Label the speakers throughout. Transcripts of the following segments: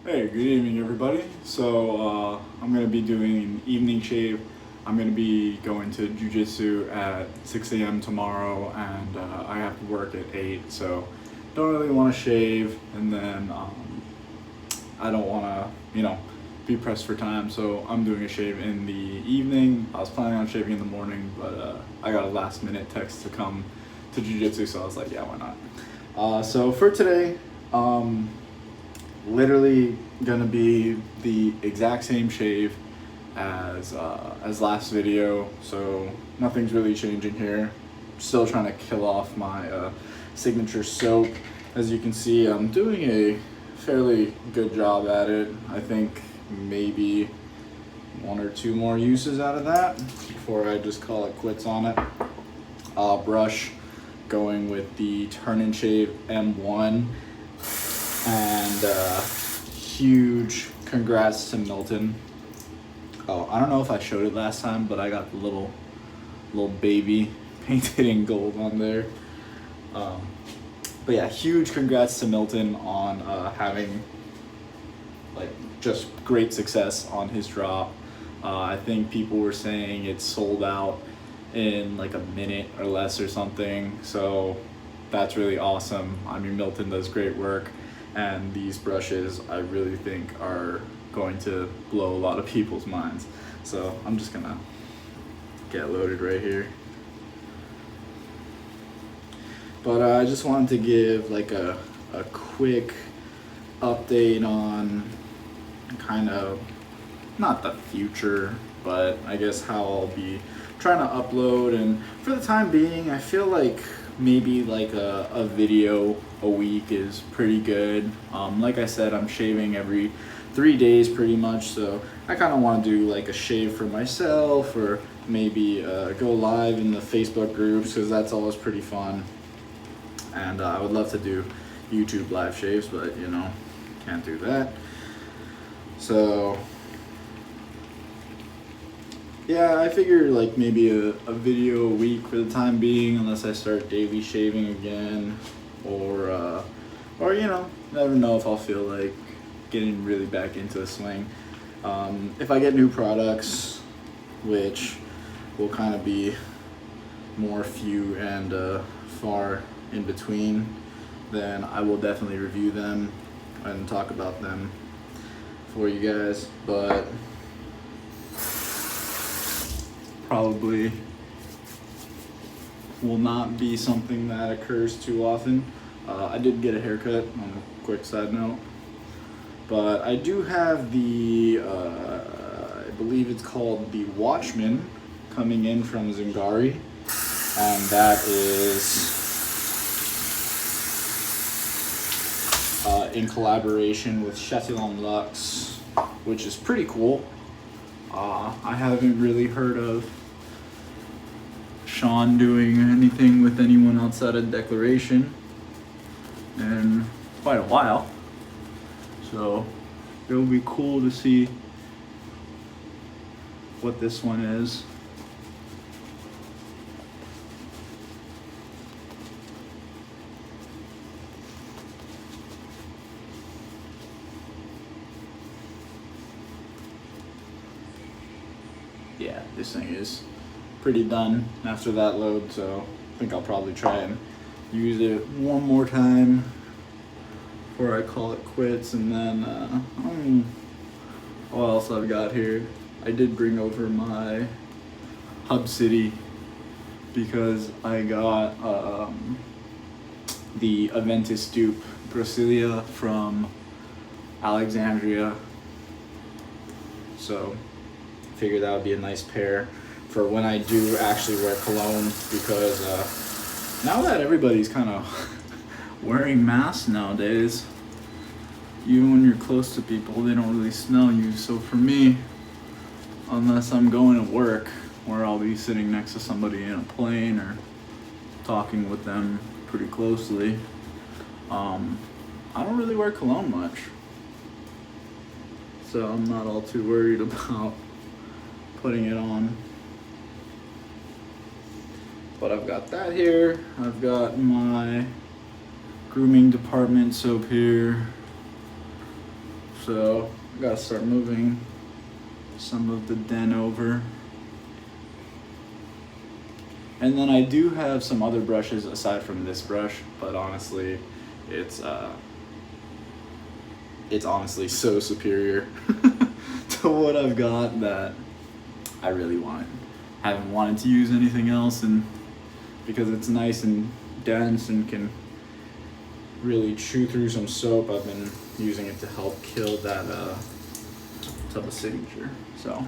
Speaker 1: Hey, good evening, everybody. So I'm gonna be doing an evening shave. I'm gonna be going to jujitsu at 6 a.m. tomorrow, and I have to work at 8. So don't really want to shave, and then I don't want to, be pressed for time. So I'm doing a shave in the evening. I was planning on shaving in the morning, but I got a last minute text to come to jujitsu, so I was like, yeah, why not? So for today. Literally gonna be the exact same shave as last video, so nothing's really changing here. Still trying to kill off my signature soap. As you can see, I'm doing a fairly good job at it. I think maybe one or two more uses out of that before I just call it quits on it. Brush, going with the Turn and Shave M1. And huge congrats to Milton. Oh, I don't know if I showed it last time, but I got the little baby painted in gold on there. But yeah, huge congrats to Milton on having like just great success on his drop. I think people were saying it's sold out in like a minute or less or something. So that's really awesome. I mean, Milton does great work. And these brushes I really think are going to blow a lot of people's minds. So I'm just gonna get loaded right here. But I just wanted to give like a quick update on kind of not the future, but I guess how I'll be trying to upload. And for the time being, I feel like maybe like a video a week is pretty good. Like I said, I'm shaving every 3 days pretty much, so I kind of want to do like a shave for myself, or maybe go live in the Facebook groups, because that's always pretty fun. And I would love to do YouTube live shaves, but can't do that. So yeah, I figure like maybe a video a week for the time being, unless I start daily shaving again, or never know if I'll feel like getting really back into the swing. If I get new products, which will kind of be more few and far in between, then I will definitely review them and talk about them for you guys. But probably will not be something that occurs too often. I did get a haircut, on a quick side note, but I do have the I believe it's called the Watchman, coming in from Zingari, and that is in collaboration with Chatillon Luxe, which is pretty cool. I haven't really heard of Sean doing anything with anyone outside of Declaration in quite a while, so it'll be cool to see what this one is. Yeah, this thing is pretty done after that load, so I think I'll probably try and use it one more time before I call it quits. And then what else I've got here, I did bring over my Hub City because I got the Aventus dupe Brasilia from Alexandria, so figured that would be a nice pair for when I do actually wear cologne, because now that everybody's kind of wearing masks nowadays, even when you're close to people, they don't really smell you. So for me, unless I'm going to work where I'll be sitting next to somebody in a plane or talking with them pretty closely, I don't really wear cologne much. So I'm not all too worried about putting it on. But I've got that here. I've got my grooming department soap here. So So I gotta start moving some of the den over. And then I do have some other brushes aside from this brush, but honestly, it's honestly so superior to what I've got that I really want it. Haven't wanted to use anything else, and because it's nice and dense and can really chew through some soap, I've been using it to help kill that tub of signature. So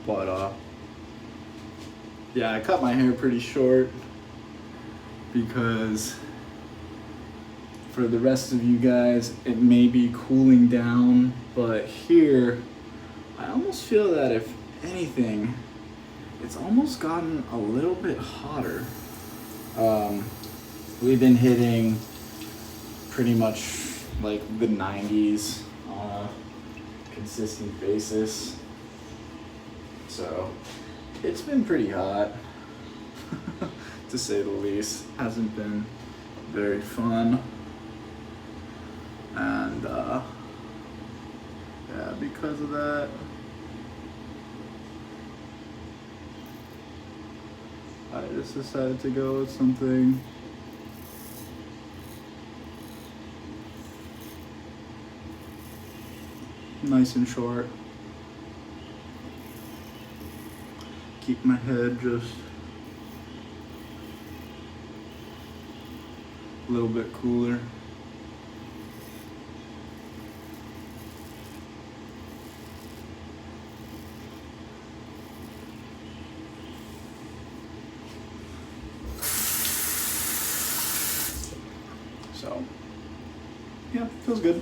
Speaker 1: but yeah, I cut my hair pretty short because for the rest of you guys it may be cooling down, but here I almost feel that if anything it's almost gotten a little bit hotter. We've been hitting pretty much like the 90s on a consistent basis. So it's been pretty hot, to say the least. Hasn't been very fun. And yeah, because of that, I just decided to go with something nice and short. Keep my head just a little bit cooler. So, yeah, feels good.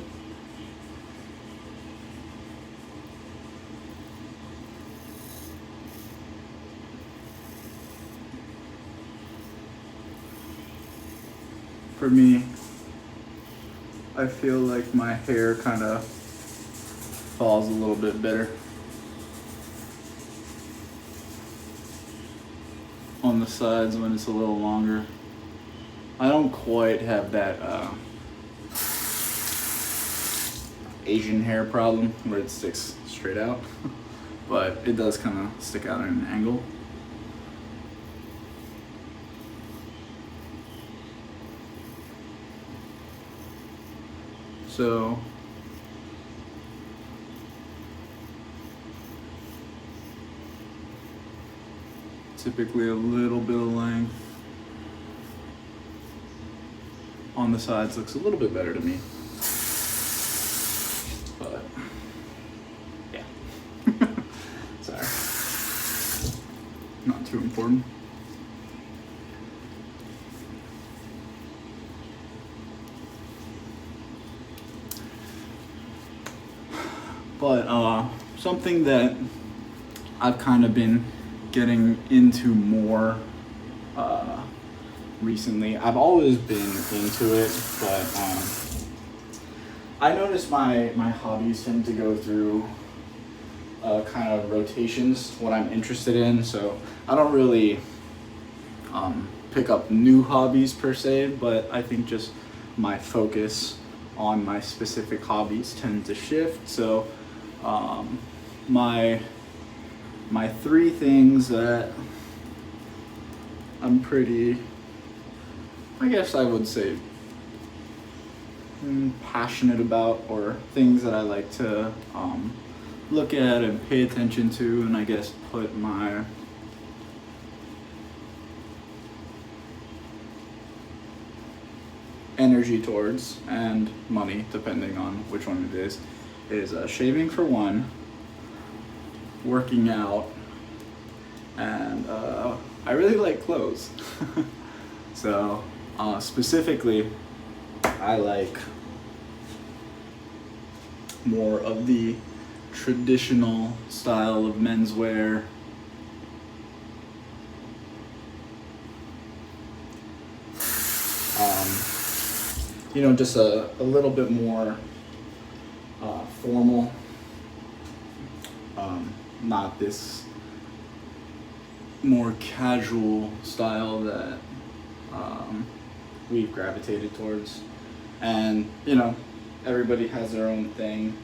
Speaker 1: For me, I feel like my hair kind of falls a little bit better on the sides when it's a little longer. I don't quite have that Asian hair problem where it sticks straight out, but it does kind of stick out at an angle. So typically a little bit of length on the sides looks a little bit better to me. But yeah. Sorry. Not too important. But something that I've kind of been getting into more recently. I've always been into it, but I notice my hobbies tend to go through kind of rotations, what I'm interested in. So I don't really pick up new hobbies per se, but I think just my focus on my specific hobbies tend to shift. So my three things that I'm pretty, I guess I would say, passionate about, or things that I like to look at and pay attention to, and I guess put my energy towards, and money, depending on which one it is shaving for one, working out, and I really like clothes. So specifically, I like more of the traditional style of menswear. You know, just a little bit more formal. Not this more casual style that we've gravitated towards. And, you know, everybody has their own thing.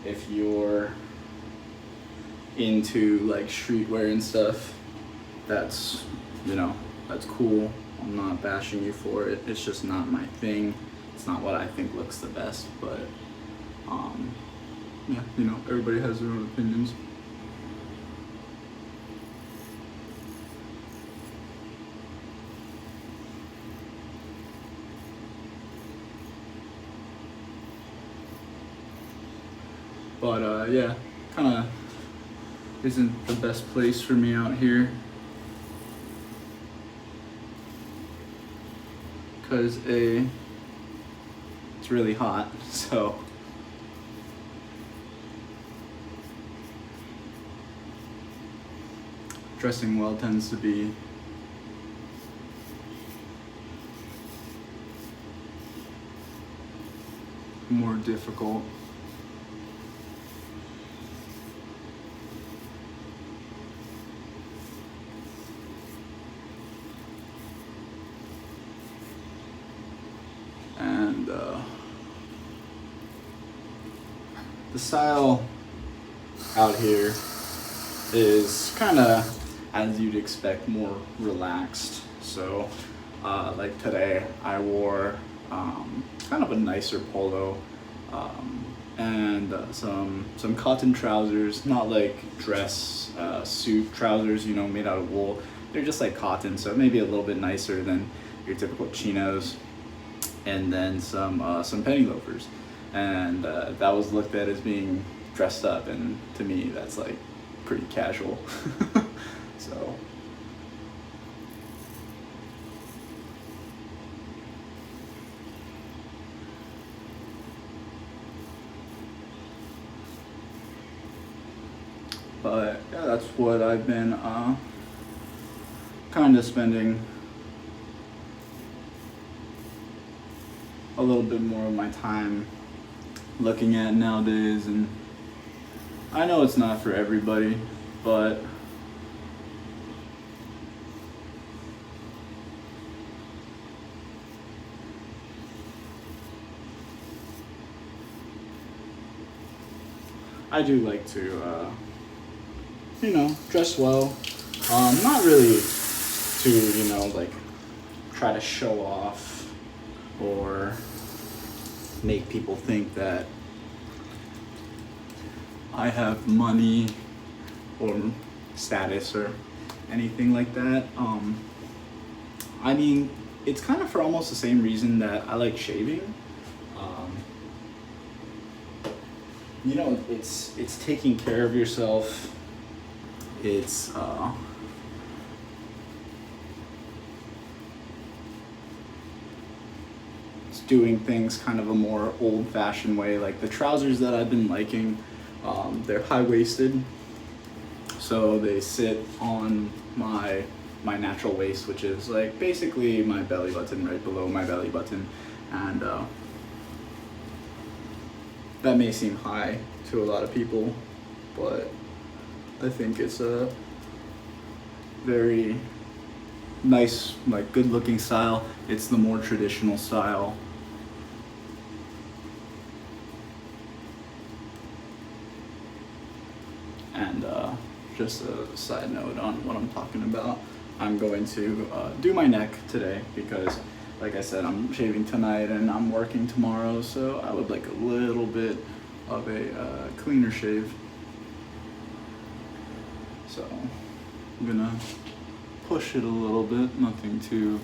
Speaker 1: If you're into like streetwear and stuff, that's, you know, that's cool. I'm not bashing you for it. It's just not my thing. It's not what I think looks the best, but yeah, you know, everybody has their own opinions. But yeah, kind of isn't the best place for me out here, because it's really hot, so dressing well tends to be more difficult. And the style out here is kind of, as you'd expect, more relaxed. So like today I wore kind of a nicer polo and some cotton trousers, not like dress suit trousers, you know, made out of wool. They're just like cotton, so maybe a little bit nicer than your typical chinos. And then some penny loafers, and that was looked at as being dressed up, and to me that's like pretty casual. So but yeah, that's what I've been kind of spending a little bit more of my time looking at nowadays. And I know it's not for everybody, but I do like to you know, dress well, not really to, you know, like try to show off or make people think that I have money or status or anything like that. I mean, it's kind of for almost the same reason that I like shaving. You know, it's taking care of yourself. It's doing things kind of a more old-fashioned way. Like the trousers that I've been liking, they're high-waisted, so they sit on my natural waist, which is like basically my belly button, right below my belly button. And that may seem high to a lot of people, but I think it's a very nice, like good-looking style. It's the more traditional style. And just a side note on what I'm talking about, I'm going to do my neck today because, like I said, I'm shaving tonight and I'm working tomorrow, so I would like a little bit of a cleaner shave. So I'm gonna push it a little bit, nothing too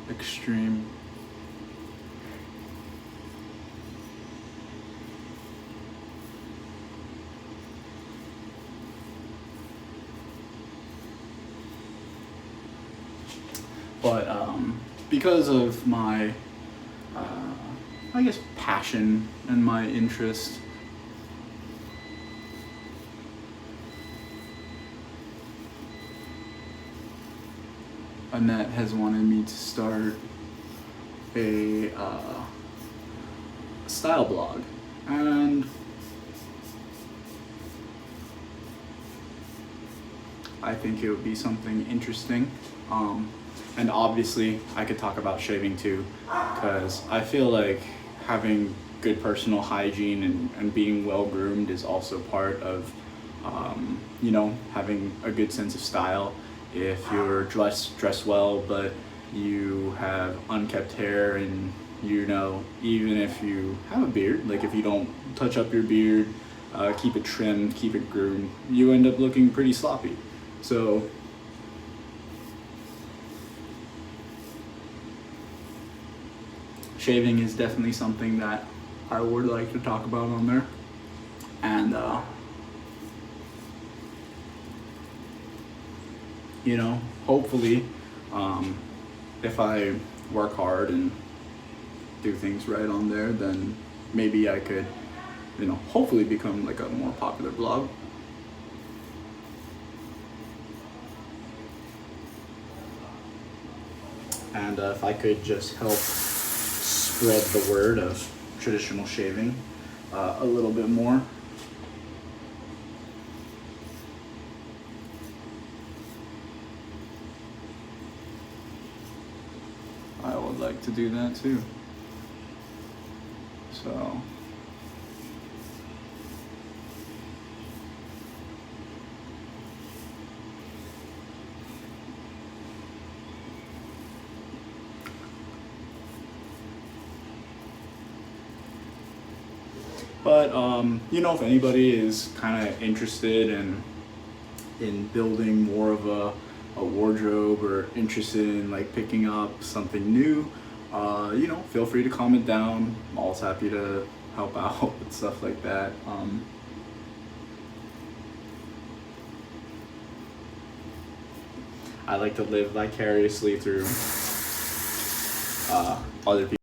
Speaker 1: extreme. But because of my I guess, passion and my interest. Annette has wanted me to start a style blog, and I think it would be something interesting. And obviously I could talk about shaving too, because I feel like having good personal hygiene and being well groomed is also part of you know, having a good sense of style. If you're dressed well, but you have unkept hair, and you know, even if you have a beard, like if you don't touch up your beard, keep it trimmed, keep it groomed, you end up looking pretty sloppy. So shaving is definitely something that I would like to talk about on there. And you know, hopefully, if I work hard and do things right on there, then maybe I could, you know, hopefully become like a more popular blog. And if I could just help spread the word of traditional shaving a little bit more. I would like to do that too. So but you know, if anybody is kind of interested in building more of a wardrobe, or interested in like picking up something new, you know, feel free to comment down. I'm always happy to help out with stuff like that. I like to live vicariously through other people.